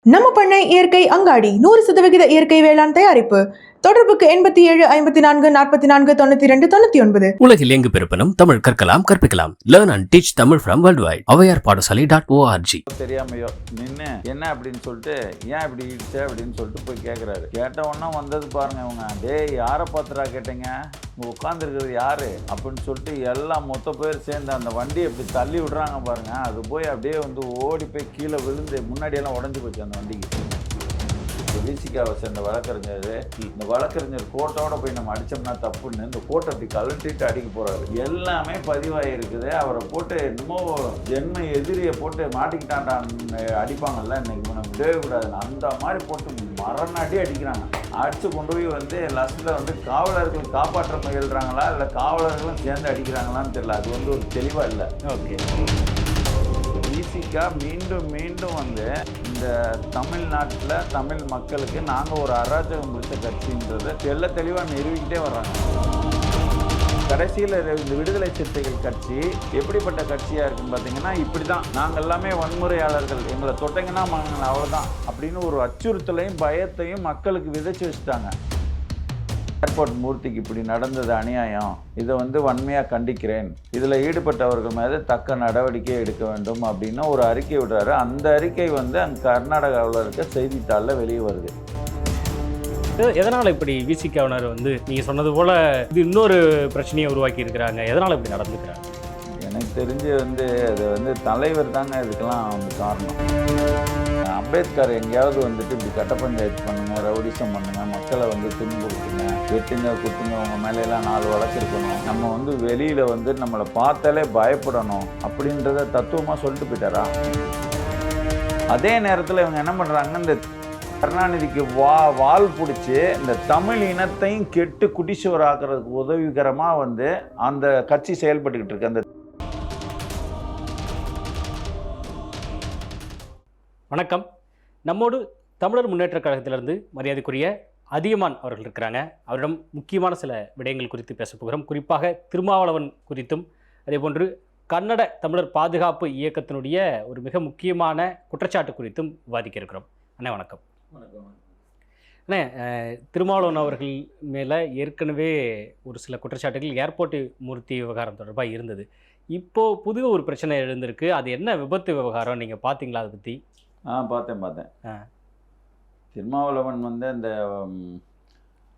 நம்ம பண்ணை இயற்கை அங்காடி 100% இயற்கை வேளாண் தயாரிப்பு. தொடர்புக்கு 87 54 44 92 99. உலகில் எங்கு பிறப்பினும் தமிழ் கற்கலாம் கற்பிக்கலாம். Learn and teach Tamil from world wide. Avvaiyar பாடசாலை.org. தெரியாமையோ நின்று என்ன அப்படின்னு சொல்லிட்டு ஏன் இப்படி இடிச்ச அப்படின்னு சொல்லிட்டு போய் கேட்குறாரு. கேட்ட உடனே வந்தது பாருங்க இவங்க, டேய் யாரை பார்த்துடா கேட்டீங்க, உட்காந்துருக்கிறது யாரு அப்படின்னு சொல்லிட்டு எல்லாம் மொத்த பேர் சேர்ந்து அந்த வண்டியை இப்படி தள்ளி விடுறாங்க பாருங்க. அது போய் அப்படியே வந்து ஓடி போய் கீழே விழுந்து முன்னாடியெல்லாம் உடஞ்சி போச்சு அந்த வண்டிக்கு. விசிகாவை சேர்ந்த வழக்கறிஞர், இந்த வழக்கறிஞர் கோட்டோட போய் நம்ம அடித்தோம்னா தப்புன்னு இந்த கோட்டை அப்படி கழட்டிட்டு அடிக்க போறாரு. எல்லாமே பதிவாயிருக்குது. அவரை போட்டு என்னமோ ஜென்ம எதிரியை போட்டு மாட்டிக்கிட்டாண்டான்னு அடிப்பாங்கல்ல, இன்னைக்கு நம்ம விடவே கூடாதுன்னு அந்த மாதிரி போட்டு மரணாடி அடிக்கிறாங்க. அடித்து கொண்டு போய் வந்து லாஸ்ட்டில் வந்து காவலர்கள் காப்பாற்ற முயல்றாங்களா இல்லை காவலர்களும் சேர்ந்து அடிக்கிறாங்களான்னு தெரியல. அது வந்து ஒரு தெளிவாக இல்லை. ஓகே, விசிகா மீண்டும் மீண்டும் வந்து இந்த தமிழ்நாட்டில் தமிழ் மக்களுக்கு நாங்கள் ஒரு அராஜகம் பிடிச்ச கட்சின்றதை தெல்ல தெளிவாக நிரூபிக்கிட்டே வர்றாங்க. கடைசியில் இந்த விடுதலை சிறுத்தைகள் கட்சி எப்படிப்பட்ட கட்சியாக இருக்குன்னு பார்த்தீங்கன்னா, இப்படி தான் நாங்கள் எல்லாமே வன்முறையாளர்கள், எங்களை தொட்டங்கன்னா அவ்வளோதான் அப்படின்னு ஒரு அச்சுறுத்தலையும் பயத்தையும் மக்களுக்கு விதைச்சி வச்சுட்டாங்க. ஏர்போர்ட் மூர்த்திக்கு இப்படி நடந்தது அநியாயம், இதை வந்து வன்மையாக கண்டிக்கிறேன், இதில் ஈடுபட்டவர்கள் மீது தக்க நடவடிக்கை எடுக்க வேண்டும் அப்படின்னு ஒரு அறிக்கை விடுறாரு. அந்த அறிக்கை வந்து அங்கே கர்நாடகாவில் இருக்க செய்தித்தாளில் வெளியே வருது. எதனால் இப்படி விசிகாவினர் வந்து நீங்கள் சொன்னது போல் இது இன்னொரு பிரச்சனையை உருவாக்கி இருக்கிறாங்க, எதனால் இப்படி நடந்துக்கிறாங்க? எனக்கு தெரிஞ்சு வந்து அது வந்து தலைவர் தாங்க இதுக்கெல்லாம் வந்து காரணம். அம்பேத்கர் எங்கேயாவது வந்துட்டு இப்படி கட்ட பஞ்சாயத்து பண்ணுங்க, ரவுடிசம் பண்ணுங்க, மக்களை வந்து துன்புறுத்துங்க, வெட்டுங்க குத்துங்க, அவங்க மேலையெல்லாம் 4 வழக்கு இருக்கணும், நம்ம வந்து வெளியில் வந்து நம்மளை பார்த்தாலே பயப்படணும் அப்படின்றத தத்துவமாக சொல்லிட்டு போயிட்டாரா? அதே நேரத்தில் இவங்க என்ன பண்ணுறாங்கன்னா, இந்த கருணாநிதிக்கு வால் பிடிச்சி இந்த தமிழ் இனத்தையும் கெட்டு குடிசுவர் ஆக்குறதுக்கு உதவிகரமாக வந்து அந்த கட்சி செயல்பட்டுக்கிட்டு இருக்கு. அந்த வணக்கம், நம்மோடு தமிழர் முன்னேற்றக் கழகத்திலிருந்து மரியாதைக்குரிய அதியமான் அவர்கள் இருக்கிறாங்க. அவரிடம் முக்கியமான சில விடயங்கள் குறித்து பேச போகிறோம். குறிப்பாக திருமாவளவன் குறித்தும் அதேபோன்று கன்னட தமிழர் பாதுகாப்பு இயக்கத்தினுடைய ஒரு மிக முக்கியமான குற்றச்சாட்டு குறித்தும் விவாதிக்க இருக்கிறோம். அண்ணே வணக்கம். அண்ணே, திருமாவளவன் அவர்கள் மேலே ஏற்கனவே ஒரு சில குற்றச்சாட்டுகள் ஏர்போர்ட் மூர்த்தி விவகாரம் தொடர்பாக இருந்தது. இப்போது புது ஒரு பிரச்சனை எழுந்திருக்கு. அது என்ன விபத்து விவகாரம், நீங்கள் பார்த்தீங்களா அதை பற்றி? பார்த்தேன். திருமாவளவன் வந்து அந்த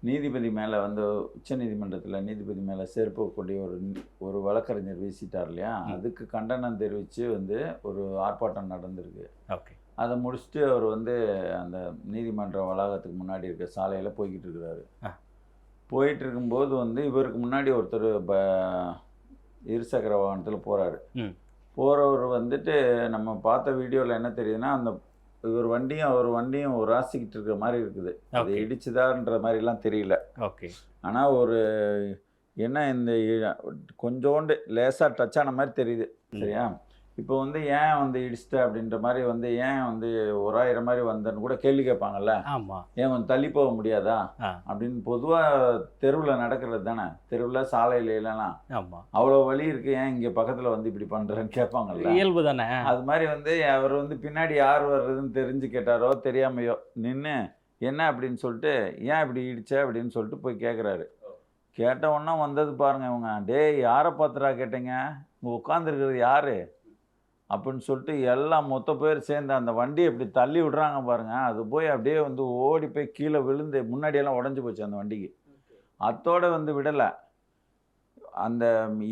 நீதிபதி மேலே வந்து உச்சநீதிமன்றத்தில் நீதிபதி மேலே செருப்பு கொண்டு ஒரு வழக்கறிஞர் வீசிட்டார் இல்லையா, அதுக்கு கண்டனம் தெரிவித்து வந்து ஒரு ஆர்ப்பாட்டம் நடந்திருக்கு. ஓகே, அதை முடிச்சுட்டு அவர் வந்து அந்த நீதிமன்ற வளாகத்துக்கு முன்னாடி இருக்க சாலையில் போய்கிட்டு இருக்கிறாரு. போயிட்டு இருக்கும்போது வந்து இவருக்கு முன்னாடி ஒருத்தர் இருசக்கர வாகனத்தில் போகிறாரு. போகிறவர் வந்துட்டு நம்ம பார்த்த வீடியோவில் என்ன தெரியுதுன்னா, அந்த இவர் வண்டியும் அவர் வண்டியும் ஒரு ராசிக்கிட்டு இருக்கிற மாதிரி இருக்குது. அது இடிச்சுதான்ற மாதிரிலாம் தெரியல. ஓகே, ஆனால் ஒரு என்ன இந்த கொஞ்சோண்டு லேசாக டச் ஆன மாதிரி தெரியுது. சரியா? இப்போ வந்து ஏன் வந்து இடிச்சிட்ட அப்படின்ற மாதிரி வந்து ஏன் வந்து 1000 மாதிரி வந்தன்னு கூட கேள்வி கேட்பாங்கல்ல. ஆமாம், ஏன் வந்து தள்ளி போக முடியாதா அப்படின்னு. பொதுவாக தெருவில் நடக்கிறது தானே, தெருவில் சாலையில இல்லைலாம் ஆமாம், அவ்வளோ வழி இருக்குது, ஏன் இங்கே பக்கத்தில் வந்து இப்படி பண்ணுறேன்னு கேட்பாங்கல்ல. இயல்பு தானே. அது மாதிரி வந்து அவர் வந்து பின்னாடி யார் வர்றதுன்னு தெரிஞ்சு கேட்டாரோ தெரியாமையோ நின்று என்ன அப்படின்னு சொல்லிட்டு ஏன் இப்படி இடிச்ச அப்படின்னு சொல்லிட்டு போய் கேட்குறாரு. கேட்ட உடனே வந்தது பாருங்க இவங்க, டேய் யாரை பார்த்துடா கேட்டீங்க, இங்கே உட்காந்துருக்கிறது யார் அப்படின்னு சொல்லிட்டு எல்லாம் மொத்த பேர் சேர்ந்து அந்த வண்டியை இப்படி தள்ளி விடுறாங்க பாருங்க. அது போய் அப்படியே வந்து ஓடி போய் கீழே விழுந்து முன்னாடியெல்லாம் உடஞ்சி போச்சு அந்த வண்டிக்கு. அத்தோடு வந்து விடலை. அந்த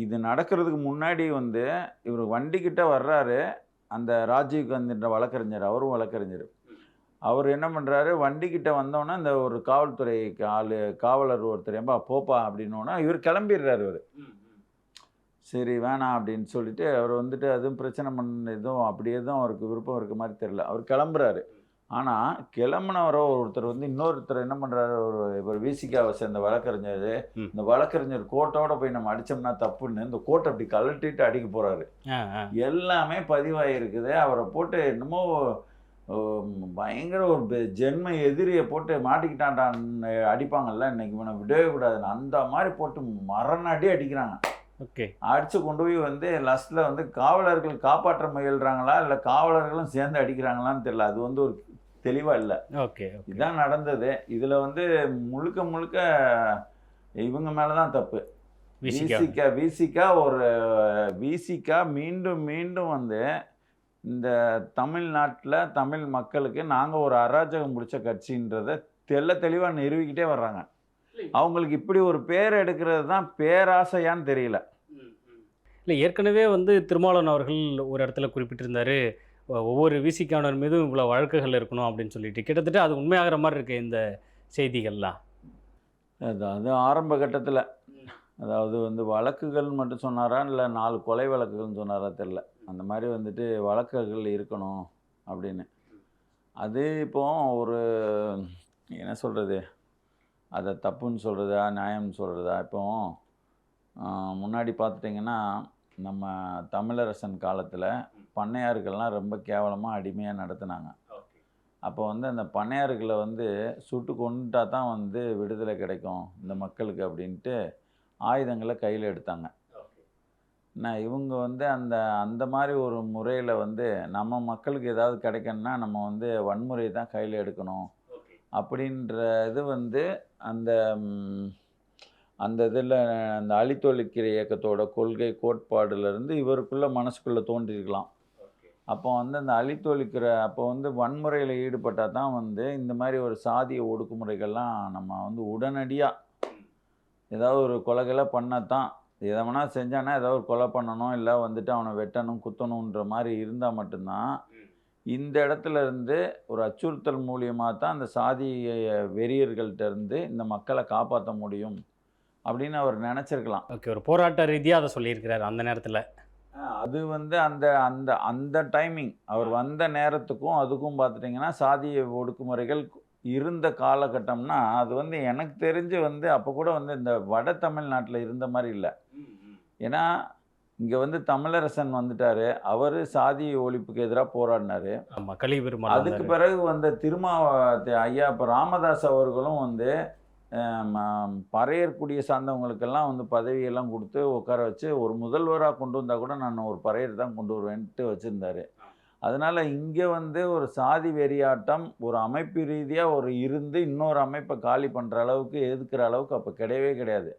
இது நடக்கிறதுக்கு முன்னாடி வந்து இவர் வண்டிக்கிட்ட வர்றாரு அந்த ராஜீவ் காந்தின்ற வழக்கறிஞர், அவரும் வழக்கறிஞர். அவர் என்ன பண்ணுறாரு, வண்டிக்கிட்ட வந்தோன்னே இந்த ஒரு காவல்துறை காவலர் ஒருத்தர் ஏம்பா போப்பா அப்படின்னோன்னா இவர் கிளம்பிடுறாரு. இவர் சரி வேணாம் அப்படின்னு சொல்லிட்டு அவர் வந்துட்டு அதுவும் பிரச்சனை பண்ண எதுவும் அப்படி எதுவும் அவருக்கு விருப்பம் இருக்க மாதிரி தெரியல. அவர் கிளம்புறாரு. ஆனால் கிளம்புனவரோ ஒருத்தர் வந்து இன்னொருத்தர் என்ன பண்ணுறாரு, ஒரு விசிகாவை சேர்ந்த வழக்கறிஞர், இந்த வழக்கறிஞர் கோட்டோட போய் நம்ம அடித்தோம்னா தப்புன்னு இந்த கோட்டை அப்படி கழட்டிட்டு அடிக்க போகிறாரு. எல்லாமே பதிவாயிருக்குது. அவரை போட்டு என்னமோ பயங்கர ஒரு ஜென்ம எதிரியை போட்டு மாட்டிக்கிட்டாண்டான்னு அடிப்பாங்கல்ல, இன்னைக்கு இவனை விடவே கூடாதுன்னு அந்த மாதிரி போட்டு மரணாடி அடிக்கிறாங்க. ஓகே, அடித்து கொண்டு போய் வந்து லாஸ்ட்டில் வந்து காவலர்கள் காப்பாற்ற முயல்றாங்களா இல்லை காவலர்களும் சேர்ந்து அடிக்கிறாங்களான்னு தெரியல. அது வந்து ஒரு தெளிவாக இல்லை. ஓகே. இதுதான் நடந்தது. இதில் வந்து முழுக்க முழுக்க இவங்க மேலே தான் தப்பு. விசிகா மீண்டும் மீண்டும் வந்து இந்த தமிழ்நாட்டில் தமிழ் மக்களுக்கு நாங்கள் ஒரு அராஜகம் பிடிச்ச கட்சின்றதை தெளிவாக நிரூபிக்கிட்டே வர்றாங்க. அவங்களுக்கு இப்படி ஒரு பேர் எடுக்கிறது தான் பேராசையான்னு தெரியல. இல்லை, ஏற்கனவே வந்து திருமாவளவன் அவர்கள் ஒரு இடத்துல குறிப்பிட்டிருந்தாரு, ஒவ்வொரு விசிகானர் மீதும் இவ்வளோ வழக்குகள் இருக்கணும் அப்படின்னு சொல்லிட்டு. கிட்டத்தட்ட அது உண்மையாகிற மாதிரி இருக்கு இந்த செய்திகள்லாம். அது ஆரம்ப கட்டத்தில், அதாவது வந்து வழக்குகள் மட்டும் சொன்னாரா இல்லை 4 கொலை வழக்குகள்னு சொன்னாரா தெரில. அந்த மாதிரி வந்துட்டு வழக்குகள் இருக்கணும் அப்படின்னு. அது இப்போ ஒரு என்ன சொல்கிறது, அதை தப்புன்னு சொல்கிறதா நியாயம்னு சொல்கிறதா. இப்போ முன்னாடி பார்த்துட்டிங்கன்னா நம்ம தமிழரசன் காலத்தில் பண்ணையார்கள்லாம் ரொம்ப கேவலமாக அடிமையாக நடத்துனாங்க. அப்போ வந்து அந்த பண்ணையார்களை வந்து சுட்டு கொண்டுட்டா தான் வந்து விடுதலை கிடைக்கும் இந்த மக்களுக்கு அப்படின்ட்டு ஆயுதங்களை கையில் எடுத்தாங்க. இவங்க வந்து அந்த மாதிரி ஒரு முறையில் வந்து நம்ம மக்களுக்கு ஏதாவது கிடைக்கணும்னா நம்ம வந்து வன்முறை தான் கையில் எடுக்கணும் அப்படின்ற இது வந்து அந்த இதில் அந்த அழித்தொழிக்கிற இயக்கத்தோட கொள்கை கோட்பாடுலேருந்து இவருக்குள்ளே மனசுக்குள்ளே தோன்றிருக்கலாம். அப்போ வந்து அந்த அழித்தொழிக்கிற அப்போ வந்து வன்முறையில் ஈடுபட்டால் தான் வந்து இந்த மாதிரி ஒரு சாதிய ஒடுக்குமுறைகள்லாம் நம்ம வந்து உடனடியாக ஏதாவது ஒரு கொலைகளை பண்ணால் தான், எதை வேணால் செஞ்சானா ஏதாவது ஒரு கொலை பண்ணணும், இல்லை வந்துட்டு அவனை வெட்டணும் குத்தணுன்ற மாதிரி இருந்தால் மட்டும்தான் இந்த இடத்துல இருந்து ஒரு அச்சுறுத்தல் மூலியமாக தான் அந்த சாதிய வெறியர்கள்ட்ட இருந்து இந்த மக்களை காப்பாற்ற முடியும் அப்படின்னு அவர் நினச்சிருக்கலாம். ஓகே, ஒரு போராட்ட ரீதியாக அதை சொல்லியிருக்கிறார் அந்த நேரத்தில். அது வந்து அந்த அந்த அந்த டைமிங் அவர் வந்த நேரத்துக்கும் அதுக்கும் பார்த்துட்டிங்கன்னா சாதிய ஒடுக்குமுறைகள் இருந்த காலகட்டம்னா அது வந்து எனக்கு தெரிஞ்சு வந்து அப்போ கூட வந்து இந்த வட தமிழ்நாட்டில் இருந்த மாதிரி இல்லை. ஏன்னா இங்கே வந்து தமிழரசன் வந்துட்டார், அவர் சாதிய ஒழிப்புக்கு எதிராக போராடினார். அதுக்கு பிறகு வந்த ஐயா இப்போ ராமதாஸ் அவர்களும் வந்து பறையர் குடியை சார்ந்தவங்களுக்கெல்லாம் வந்து பதவியெல்லாம் கொடுத்து உட்கார வச்சு ஒரு முதல்வராக கொண்டு வந்தால் கூட நான் ஒரு பறையர் தான் கொண்டு வருவேன்ட்டு வச்சுருந்தார். அதனால் இங்கே வந்து ஒரு சாதி வெறியாட்டம் ஒரு அமைப்பு ரீதியாக ஒரு இருந்து இன்னொரு அமைப்பை காலி பண்ணுற அளவுக்கு எதுக்குற அளவுக்கு அப்போ கிடையவே கிடையாது.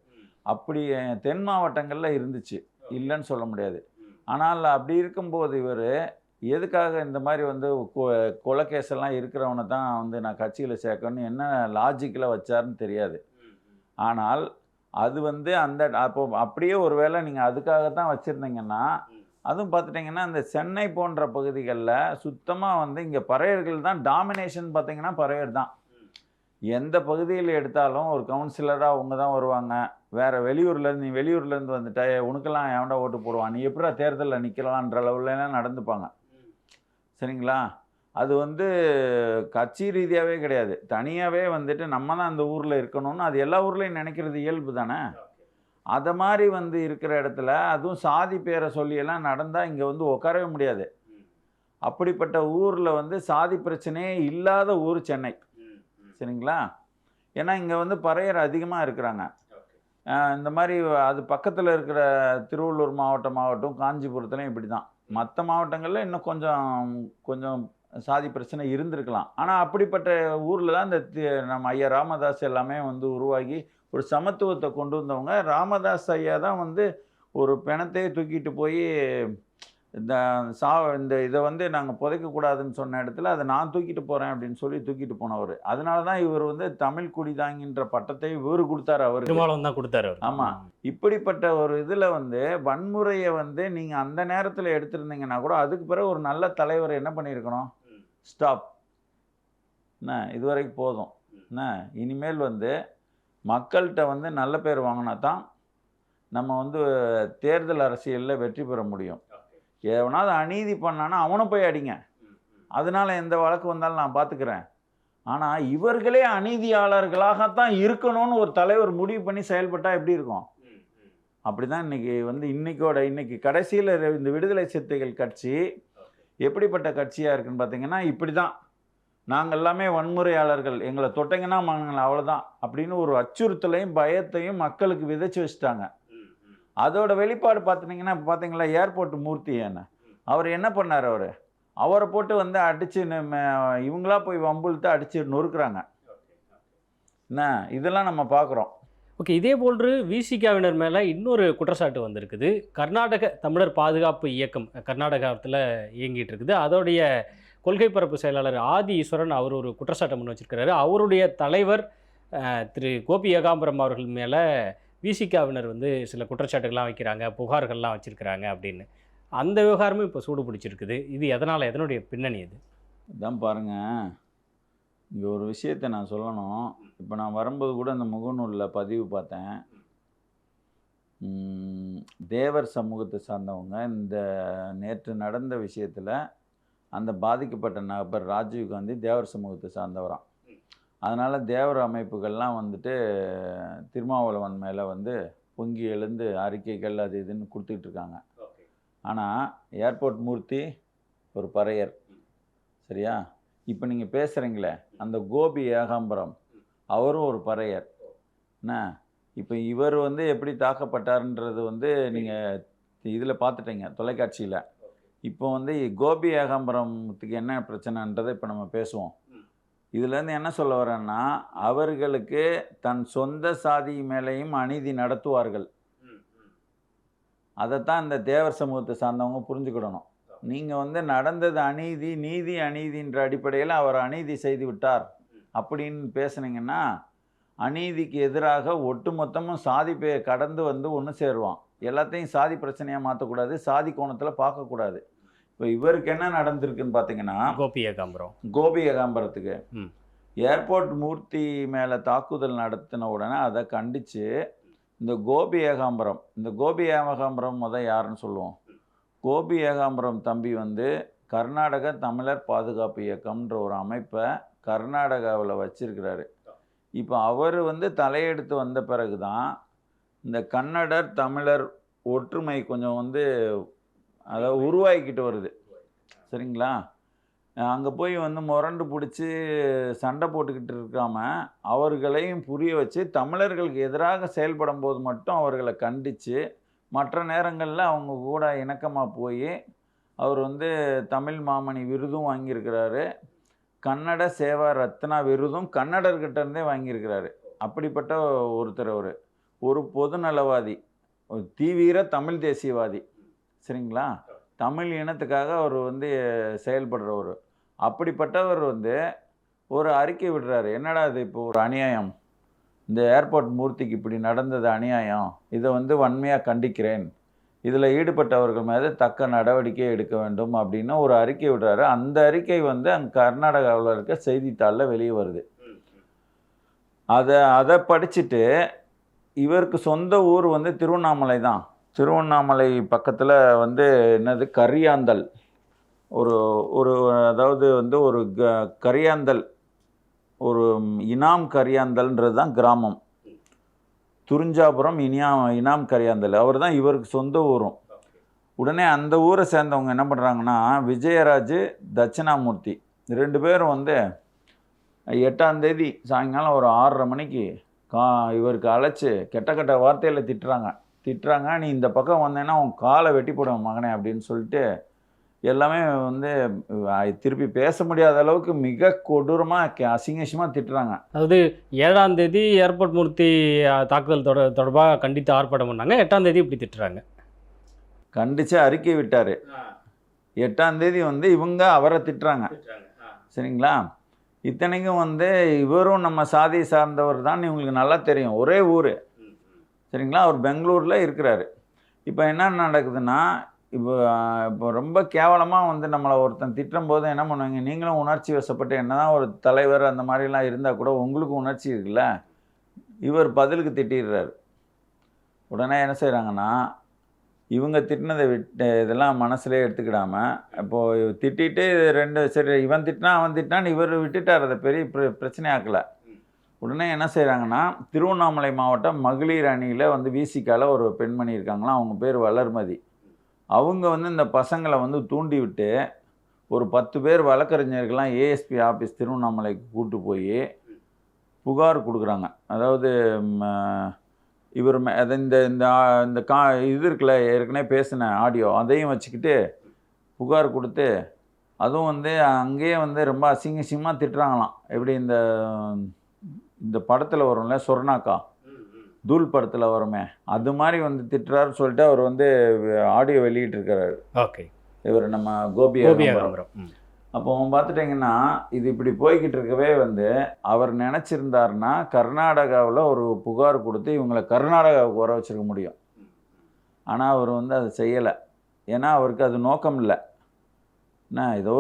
அப்படி தென் மாவட்டங்களில் இருந்துச்சு, இல்லைன்னு சொல்ல முடியாது. ஆனால் அப்படி இருக்கும்போது இவர் எதுக்காக இந்த மாதிரி வந்து கொலைக்கேஸெல்லாம் இருக்கிறவனை தான் வந்து நான் கட்சியில் சேர்க்கணும்னு என்ன லாஜிக்கில் வச்சாருன்னு தெரியாது. ஆனால் அது வந்து அப்போ அப்படியே ஒரு வேளை நீங்கள் அதுக்காகத்தான் வச்சுருந்தீங்கன்னா, அதுவும் பார்த்துட்டிங்கன்னா இந்த சென்னை போன்ற பகுதிகளில் சுத்தமாக வந்து இங்கே பறையர்கள் தான் டாமினேஷன். பார்த்திங்கன்னா பறையர் தான் எந்த பகுதியில் எடுத்தாலும் ஒரு கவுன்சிலராக அவங்க தான் வருவாங்க. வேறு வெளியூர்லேருந்து நீ வெளியூர்லேருந்து வந்துட்டா உனக்கெல்லாம் எவன்டா ஓட்டு போடுவான், நீ எப்படா தேர்தலில் நிற்கலான்ற அளவுலாம் நடந்துப்பாங்க. சரிங்களா? அது வந்து கட்சி ரீதியாகவே கிடையாது, தனியாகவே வந்துட்டு நம்ம தான் அந்த ஊரில் இருக்கணும்னு அது எல்லா ஊர்லேயும் நினைக்கிறது இயல்பு தானே. அதை மாதிரி வந்து இருக்கிற இடத்துல அதுவும் சாதி பேரை சொல்லியெல்லாம் நடந்தால் இங்கே வந்து உட்காரவே முடியாது. அப்படிப்பட்ட ஊரில் வந்து சாதி பிரச்சனையே இல்லாத ஊர் சென்னை. சரிங்களா? ஏன்னா இங்கே வந்து பறையர் அதிகமாக இருக்கிறாங்க. இந்த மாதிரி அது பக்கத்தில் இருக்கிற திருவள்ளூர் மாவட்டமாகட்டும் காஞ்சிபுரத்துலையும் இப்படி தான். மற்ற மாவட்டங்களில் இன்னும் கொஞ்சம் சாதி பிரச்சனை இருந்திருக்கலாம். ஆனால் அப்படிப்பட்ட ஊரில் தான் இந்த நம்ம ஐயா ராமதாஸ் எல்லாமே வந்து உருவாகி ஒரு சமத்துவத்தை கொண்டு வந்தவங்க. ராமதாஸ் ஐயா தான் வந்து ஒரு பிணத்தையே தூக்கிட்டு போய் இந்த இதை வந்து நாங்கள் புதைக்கக்கூடாதுன்னு சொன்ன இடத்துல அதை நான் தூக்கிட்டு போகிறேன் அப்படின்னு சொல்லி தூக்கிட்டு போனவர். அதனால தான் இவர் வந்து தமிழ் குடிதாங்கின்ற பட்டத்தை இவர் கொடுத்தாரு, அவருக்கு தான் கொடுத்தாரு. ஆமாம். இப்படிப்பட்ட ஒரு இதில் வந்து வன்முறையை வந்து நீங்கள் அந்த நேரத்தில் எடுத்திருந்தீங்கன்னா கூட அதுக்கு பிறகு ஒரு நல்ல தலைவர் என்ன பண்ணியிருக்கணும், ஸ்டாப் என்ன இதுவரைக்கும் போதும் என்ன, இனிமேல் வந்து மக்கள்கிட்ட வந்து நல்ல பேர் வாங்கினா தான் நம்ம வந்து தேர்தல் அரசியலில் வெற்றி பெற முடியும். எவனாவது அநீதி பண்ணானா அவனை போய் அடிங்க, அதனால் எந்த வழக்கு வந்தாலும் நான் பார்த்துக்கிறேன். ஆனால் இவர்களே அநீதியாளர்களாகத்தான் இருக்கணும்னு ஒரு தலைவர் முடிவு பண்ணி செயல்பட்டால் எப்படி இருக்கும்? அப்படி தான் இன்றைக்கி வந்து இன்னைக்கு கடைசியில் இந்த விடுதலை சிறுத்தைகள் கட்சி எப்படிப்பட்ட கட்சியாக இருக்குன்னு பார்த்தீங்கன்னா இப்படி தான். நாங்கள் எல்லாமே வன்முறையாளர்கள், எங்களை தொட்டங்கன்னா அவ்வளோதான் அப்படின்னு ஒரு அச்சுறுத்தலையும் பயத்தையும் மக்களுக்கு விதைச்சி வச்சுட்டாங்க. அதோட வெளிப்பாடு பார்த்தீங்கன்னா பார்த்தீங்களா ஏர்போர்ட் மூர்த்தி என்ன அவர் என்ன பண்ணார், அவரை போட்டு வந்து அடித்து இவங்களா போய் வம்புழுத்து அடித்து நொறுக்குறாங்க. என்ன இதெல்லாம் நம்ம பார்க்குறோம். ஓகே, இதே போன்று விசிகாவினர் மேலே இன்னொரு குற்றச்சாட்டு வந்திருக்குது. கர்நாடக தமிழர் பாதுகாப்பு இயக்கம் கர்நாடகத்தில் இயங்கிட்டு இருக்குது. அதோடைய கொள்கை பரப்பு செயலாளர் ஆதி ஈஸ்வரன் அவர் ஒரு குற்றச்சாட்டை முன் வச்சிருக்கிறாரு. அவருடைய தலைவர் திரு கோபி ஏகாம்பரம் அவர்கள் மேலே விசிகாவினர் வந்து சில குற்றச்சாட்டுகள்லாம் வைக்கிறாங்க, புகார்கள்லாம் வச்சுருக்கிறாங்க அப்படின்னு. அந்த விவகாரமும் இப்போ சூடு பிடிச்சிருக்குது. இது எதனால், எதனுடைய பின்னணி இது? இதான் பாருங்கள், இங்கே ஒரு விஷயத்தை நான் சொல்லணும். இப்போ நான் வரும்போது கூட இந்த முகநூலில் பதிவு பார்த்தேன். தேவர் சமூகத்தை சார்ந்தவங்க இந்த நேற்று நடந்த விஷயத்தில் அந்த பாதிக்கப்பட்ட நபர் ராஜீவ்காந்தி தேவர் சமூகத்தை சார்ந்தவராம். அதனால் தேவர் அமைப்புகள்லாம் வந்துட்டு திருமாவளவன் மேலே வந்து பொங்கி எழுந்து அறிக்கைகள் அது இதுன்னு கொடுத்துட்ருக்காங்க. ஆனால் ஏர்போர்ட் மூர்த்தி ஒரு பறையர், சரியா? இப்போ நீங்கள் பேசுகிறீங்களே அந்த கோபி ஏகாம்பரம் அவரும் ஒரு பறையர். என்ன இப்போ இவர் வந்து எப்படி தாக்கப்பட்டார்ன்றது வந்து நீங்கள் இதில் பார்த்துட்டீங்க தொலைக்காட்சியில். இப்போ வந்து கோபி ஏகாம்பரத்துக்கு என்ன பிரச்சனைன்றதை இப்போ நம்ம பேசுவோம். இதுலேருந்து என்ன சொல்ல வரேன்னா, அவர்களுக்கு தன் சொந்த சாதி மேலேயும் அநீதி நடத்துவார்கள். அதைத்தான் இந்த தேவர் சமூகத்தை சார்ந்தவங்க புரிஞ்சுக்கிடணும். நீங்கள் வந்து நடந்தது அநீதி, நீதி அநீதின்ற அடிப்படையில் அவர் அநீதி செய்து விட்டார் அப்படின்னு பேசுனீங்கன்னா, அநீதிக்கு எதிராக ஒட்டுமொத்தமும் சாதி கடந்து வந்து ஒன்று சேருவான். எல்லாத்தையும் சாதி பிரச்சனையாக மாற்றக்கூடாது, சாதி கோணத்தில் பார்க்கக்கூடாது. இப்போ இவருக்கு என்ன நடந்திருக்குன்னு பார்த்தீங்கன்னா, கோபி ஏகாம்பரத்துக்கு ஏர்போர்ட் மூர்த்தி மேலே தாக்குதல் நடத்தின உடனே அதை கண்டித்து இந்த கோபி ஏகாம்பரம் யாருன்னு சொல்லுவோம். கோபி ஏகாம்பரம் தம்பி வந்து கர்நாடக தமிழர் பாதுகாப்பு இயக்கம்ன்ற ஒரு அமைப்பை கர்நாடகாவில் வச்சிருக்கிறாரு. இப்போ அவர் வந்து தலையெடுத்து வந்த பிறகு தான் இந்த கன்னடர் தமிழர் ஒற்றுமை கொஞ்சம் வந்து அதாவது உருவாக்கிட்டு வருது, சரிங்களா? அங்கே போய் வந்து முரண்டு பிடிச்சி சண்டை போட்டுக்கிட்டு இருக்காம அவர்களையும் புரிய வச்சு தமிழர்களுக்கு எதிராக செயல்படும் போது மட்டும் அவர்களை கண்டித்து மற்ற நேரங்களில் அவங்க கூட இணக்கமாக போய் அவர் வந்து தமிழ் மாமணி விருதும் வாங்கியிருக்கிறாரு, கன்னட சேவா ரத்னா விருதும் கன்னடர்கிட்டேருந்தே வாங்கியிருக்கிறாரு. அப்படிப்பட்ட ஒருத்தர் ஒரு பொதுநலவாதி, ஒரு தீவிர தமிழ் தேசியவாதி, சரிங்களா? தமிழ் இனத்துக்காக அவர் வந்து செயல்படுறவர். அப்படிப்பட்டவர் வந்து ஒரு அறிக்கை விடுறாரு. என்னடா இது இப்போ ஒரு அநியாயம், இந்த ஏர்போர்ட் மூர்த்திக்கு இப்படி நடந்தது அநியாயம், இதை வந்து வன்மையாக கண்டிக்கிறேன், இதில் ஈடுபட்டவர்கள் மீது தக்க நடவடிக்கை எடுக்க வேண்டும் அப்படின்னு ஒரு அறிக்கை விடுறாரு. அந்த அறிக்கை வந்து அங்கே கர்நாடகாவில் இருக்க செய்தித்தாளில் வெளியே வருது. அதை படிச்சுட்டு இவருக்கு சொந்த ஊர் வந்து திருவண்ணாமலை தான். திருவண்ணாமலை பக்கத்தில் வந்து என்னது கரியாந்தல், ஒரு அதாவது வந்து ஒரு கரியாந்தல், ஒரு இனாம் கரியாந்தல்ன்றது தான் கிராமம். துரிஞ்சாபுரம் இனாம் கரியாந்தல் அவர் தான் இவருக்கு சொந்த ஊரும். உடனே அந்த ஊரை சேர்ந்தவங்க என்ன பண்ணுறாங்கன்னா, விஜயராஜ் தட்சிணாமூர்த்தி 2 பேரும் வந்து 8ஆம் தேதி சாயங்காலம் ஒரு 6:30 மணிக்கு இவருக்கு அழைச்சி கெட்ட வார்த்தையில் திட்டுறாங்க. நீ இந்த பக்கம் வந்தேன்னா உன் காலை வெட்டி போடுவேன் மகனே அப்படின்னு சொல்லிட்டு எல்லாமே வந்து திருப்பி பேச முடியாத அளவுக்கு மிக கொடூரமாக அசிங்கமாக திட்டுறாங்க. அதாவது 7ஆம் தேதி ஏர்போர்ட் மூர்த்தி தாக்குதல் தொடர்பாக கண்டித்து ஆர்ப்பாட்டம் பண்ணாங்க, 8ஆம் தேதி இப்படி திட்டுறாங்க. கண்டித்து அறிக்கை விட்டார். 8ஆம் தேதி வந்து இவங்க அவரை திட்டுறாங்க, சரிங்களா? இத்தனைக்கும் வந்து இவரும் நம்ம சாதியை சார்ந்தவர் தான் இவங்களுக்கு நல்லா தெரியும், ஒரே ஊர், சரிங்களா? அவர் பெங்களூரில் இருக்கிறாரு. இப்போ என்ன நடக்குதுன்னா, இப்போ ரொம்ப கேவலமாக வந்து நம்மளை ஒருத்தன் திட்டும் போது என்ன பண்ணுவாங்க, நீங்களும் உணர்ச்சி வசப்பட்டு என்ன தான் ஒரு தலைவர் அந்த மாதிரிலாம் இருந்தால் கூட உங்களுக்கு உணர்ச்சி இருக்குல்ல, இவர் பதிலுக்கு திட்டிடுறாரு. உடனே என்ன செய்கிறாங்கன்னா, இவங்க திட்டினதை இதெல்லாம் மனசுலேயே எடுத்துக்கிடாமல் இப்போது திட்டிட்டு 2 சரி இவன் திட்டினா அவன் திட்டினான்னு இவர் விட்டுட்டார், அதை பெரிய பிரச்சனையாக்கலை. உடனே என்ன செய்கிறாங்கன்னா, திருவண்ணாமலை மாவட்டம் மகளிர் அணியில் வந்து விசிகாவில் ஒரு பெண்மணி இருக்காங்களாம், அவங்க பேர் வளர்மதி. அவங்க வந்து இந்த பசங்களை வந்து தூண்டி விட்டு ஒரு 10 பேர் வழக்கறிஞர்கள்லாம் ஏஎஸ்பி ஆஃபீஸ் திருவண்ணாமலைக்கு கூப்பிட்டு போய் புகார் கொடுக்குறாங்க. அதாவது இவர் அதை இந்த இது இருக்குல்ல, ஏற்கனவே பேசின ஆடியோ அதையும் வச்சுக்கிட்டு புகார் கொடுத்து அதுவும் வந்து அங்கேயே வந்து ரொம்ப அசிங்கமாக திட்டுறாங்களாம். எப்படி இந்த இந்த படத்தில் வரும்ல சொர்ணாக்கா, தூள் படத்தில் வருமே, அது மாதிரி வந்து திட்டுறாருன்னு சொல்லிட்டு அவர் வந்து ஆடியோ வெளியிட்டிருக்கிறாரு. ஓகே. இவர் நம்ம கோபி கோபி ஏகாம்பரம். ஏகாம்பரம். அப்போ பார்த்துட்டிங்கன்னா இது இப்படி போய்கிட்டு இருக்கவே வந்து அவர் நினச்சிருந்தாருன்னா கர்நாடகாவில் ஒரு புகார் கொடுத்து இவங்களை கர்நாடகாவுக்கு வர வச்சிருக்க முடியும். ஆனால் அவர் வந்து அதை செய்யலை. ஏன்னா அவருக்கு அது நோக்கம் இல்லை. என்ன ஏதோ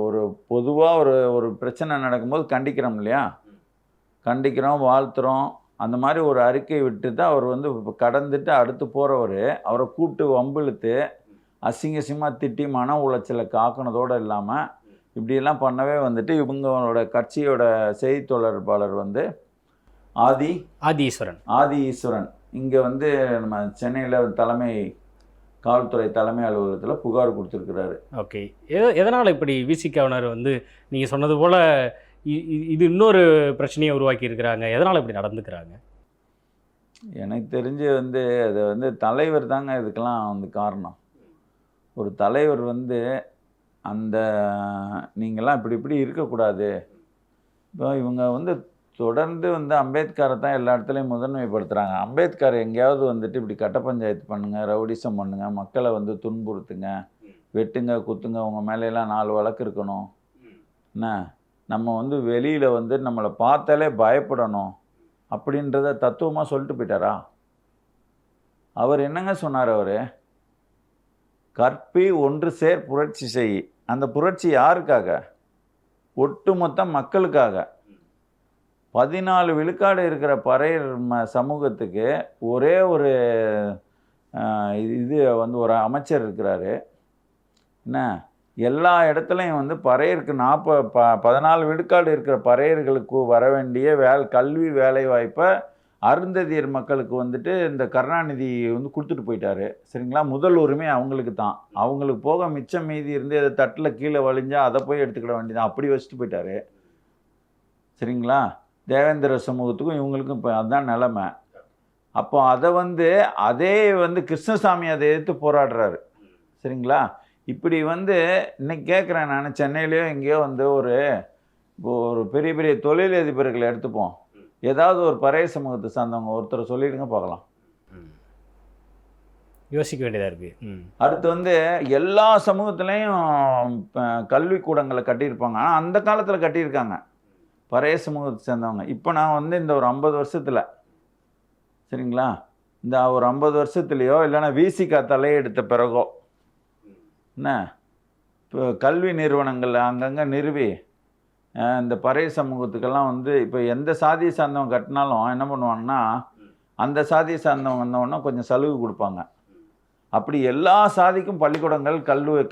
ஒரு பொதுவாக ஒரு பிரச்சனை நடக்கும்போது கண்டிக்கிறோம் இல்லையா, கண்டிக்கிறோம், வாழ்த்துறோம், அந்த மாதிரி ஒரு அறிக்கை விட்டு தான் அவர் வந்து கடந்துட்டு அடுத்து போகிறவர் அவரை கூப்பிட்டு வம்பிழுத்து அசிங்கமாக திட்டி மன உளைச்சலை காக்கணதோடு இல்லாமல் இப்படியெல்லாம் பண்ணவே வந்துட்டு இவங்களோட கட்சியோட செய்தி தொடர்பாளர் வந்து ஆதி ஈஸ்வரன் இங்கே வந்து நம்ம சென்னையில் தலைமை காவல்துறை தலைமை அலுவலகத்தில் புகார் கொடுத்துருக்கிறாரு. ஓகே. எதனால் இப்படி விசிகவினர் வந்து நீங்கள் சொன்னது போல் இது இன்னொரு பிரச்சனையை உருவாக்கி இருக்கிறாங்க, எதனால் இப்படி நடந்துக்கிறாங்க? எனக்கு தெரிஞ்சு வந்து அது வந்து தலைவர் தாங்க இதுக்கெல்லாம் வந்து காரணம். ஒரு தலைவர் வந்து அந்த நீங்கள்லாம் இப்படி இருக்கக்கூடாது. இப்போ இவங்க வந்து தொடர்ந்து வந்து அம்பேத்கரை தான் எல்லா இடத்துலையும் முதன்மைப்படுத்துகிறாங்க. அம்பேத்கர் எங்கேயாவது வந்துட்டு இப்படி கட்ட பஞ்சாயத்து பண்ணுங்கள், ரவுடிசம் பண்ணுங்கள், மக்களை வந்து துன்புறுத்துங்க, வெட்டுங்க, குத்துங்க, உங்கள் மேலையெல்லாம் 4 வழக்கு இருக்கணும், என்ன நம்ம வந்து வெளியில் வந்து நம்மளை பார்த்தாலே பயப்படணும் அப்படின்றத தத்துவமாக சொல்லிட்டு போயிட்டாரா? அவர் என்னங்க சொன்னார்? அவர் கற்பி ஒன்று சேர் புரட்சி செய். அந்த புரட்சி யாருக்காக? ஒட்டுமொத்த மக்களுக்காக. 14 விழுக்காடு இருக்கிற பறையர் சமூகத்துக்கு ஒரே ஒரு இது வந்து ஒரு அமைச்சர் இருக்கிறாரு. என்ன எல்லா இடத்துலையும் வந்து பறையருக்கு 14 விழுக்காடு இருக்கிற பறையர்களுக்கு வர வேண்டிய கல்வி வேலை வாய்ப்பை அருந்ததியர் மக்களுக்கு வந்துட்டு இந்த கருணாநிதி வந்து கொடுத்துட்டு போயிட்டாரு. சரிங்களா? முதல் உரிமை அவங்களுக்கு தான். அவங்களுக்கு போக மிச்சம் மீதி இருந்து அதை தட்டில் கீழே வழிஞ்சால் அதை போய் எடுத்துக்கிட வேண்டியதான். அப்படி வச்சுட்டு போயிட்டாரு. சரிங்களா? தேவேந்திர சமூகத்துக்கும் இவங்களுக்கும் இப்போ அதுதான் நிலைமை. அப்போ அதை வந்து அதே வந்து கிருஷ்ணசாமி அதை எதிர்த்து போராடுறாரு. சரிங்களா? இப்படி வந்து இன்னைக்கு கேட்குறேன் நான், சென்னையிலேயோ எங்கேயோ வந்து ஒரு பெரிய பெரிய தொழிலதிபர்களை எடுத்துப்போம், ஏதாவது ஒரு பறைய சமூகத்தை சார்ந்தவங்க ஒருத்தர் சொல்லிடுங்க பார்க்கலாம். யோசிக்க வேண்டியதாக இருக்குது. அடுத்து வந்து எல்லா சமூகத்துலேயும் கல்விக்கூடங்களை கட்டியிருப்பாங்க. ஆனால் அந்த காலத்தில் கட்டியிருக்காங்க பறைய சமூகத்தை சேர்ந்தவங்க. இப்போ நான் வந்து இந்த ஒரு 50 வருஷத்தில், சரிங்களா, இந்த ஒரு 50 வருஷத்துலேயோ இல்லைன்னா விசிகா தலையெடுத்த பிறகோ என்ன இப்போ கல்வி நிறுவனங்கள் அங்கங்கே நிறுவி இந்த பறைய சமூகத்துக்கெல்லாம் வந்து இப்போ எந்த சாதியை சார்ந்தவங்க கட்டினாலும் என்ன பண்ணுவாங்கன்னா அந்த சாதியை சார்ந்தவங்க வந்தவொன்னா கொஞ்சம் சலுகை கொடுப்பாங்க. அப்படி எல்லா சாதிக்கும் பள்ளிக்கூடங்கள்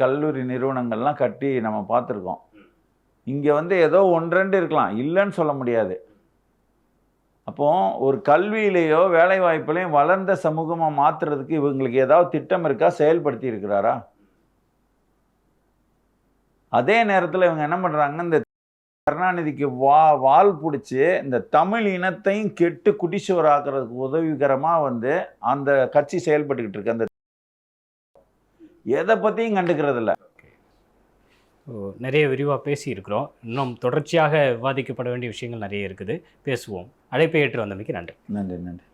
கல்லூரி நிறுவனங்கள்லாம் கட்டி நம்ம பார்த்துருக்கோம். இங்கே வந்து ஏதோ 1-2 இருக்கலாம், இல்லைன்னு சொல்ல முடியாது. அப்போ ஒரு கல்வியிலேயோ வேலை வாய்ப்புலையும் வளர்ந்த சமூகமாக மாற்றுறதுக்கு இவங்களுக்கு ஏதாவது திட்டம் இருக்கா? செயல்படுத்தி இருக்கிறாரா? அதே நேரத்தில் இவங்க என்ன பண்ணுறாங்க, இந்த கருணாநிதிக்கு வால் பிடிச்சி இந்த தமிழ் இனத்தையும் கெட்டு குடிசுவர் ஆக்குறதுக்கு உதவிகரமாக வந்து அந்த கட்சி செயல்பட்டுக்கிட்டு இருக்கு. அந்த எதை பற்றியும் கண்டுக்கிறது இல்லை. நிறைய விரிவாக பேசியிருக்கிறோம். இன்னும் தொடர்ச்சியாக விவாதிக்கப்பட வேண்டிய விஷயங்கள் நிறைய இருக்குது. பேசுவோம். அழைப்பை ஏற்று வந்தமைக்கு நன்றி. நன்றி.